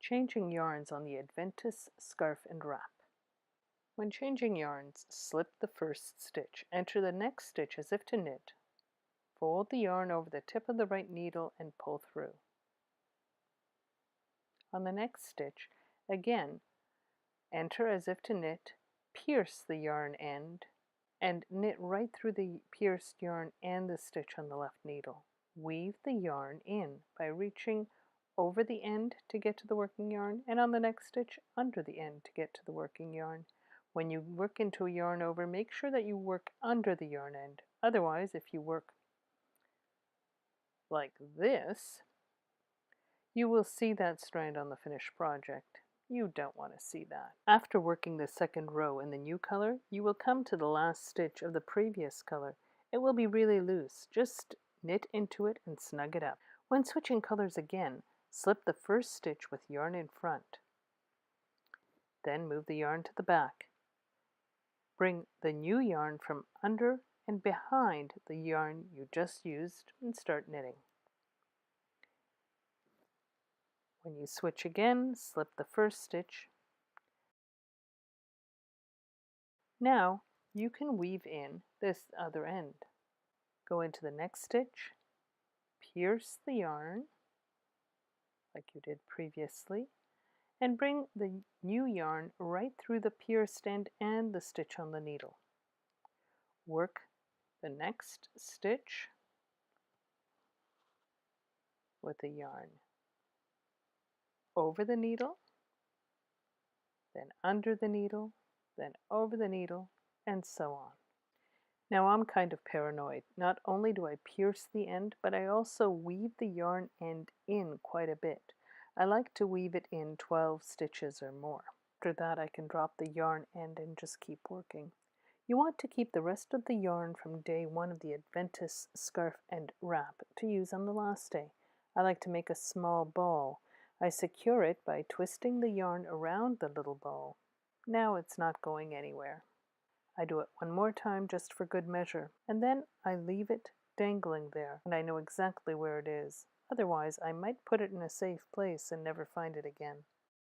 Changing yarns on the Adventus Scarf and Wrap. When changing yarns, slip the first stitch, enter the next stitch as if to knit, fold the yarn over the tip of the right needle and pull through. On the next stitch, again, enter as if to knit, pierce the yarn end, and knit right through the pierced yarn and the stitch on the left needle. Weave the yarn in by reaching over the end to get to the working yarn, and on the next stitch under the end to get to the working yarn. When you work into a yarn over, make sure that you work under the yarn end. Otherwise, if you work like this, you will see that strand on the finished project. You don't want to see that. After working the second row in the new color, you will come to the last stitch of the previous color. It will be really loose. Just knit into it and snug it up. When switching colors again, slip the first stitch with yarn in front. Then move the yarn to the back. Bring the new yarn from under and behind the yarn you just used and start knitting. When you switch again, slip the first stitch. Now you can weave in this other end. Go into the next stitch, pierce the yarn like you did previously, and bring the new yarn right through the pierced end and the stitch on the needle. Work the next stitch with the yarn over the needle, then under the needle, then over the needle, and so on. Now I'm kind of paranoid. Not only do I pierce the end, but I also weave the yarn end in quite a bit. I like to weave it in 12 stitches or more. After that, I can drop the yarn end and just keep working. You want to keep the rest of the yarn from day 1 of the Adventus Scarf and Wrap to use on the last day. I like to make a small ball. I secure it by twisting the yarn around the little ball. Now it's not going anywhere. I do it one more time just for good measure, and then I leave it dangling there, and I know exactly where it is. Otherwise, I might put it in a safe place and never find it again.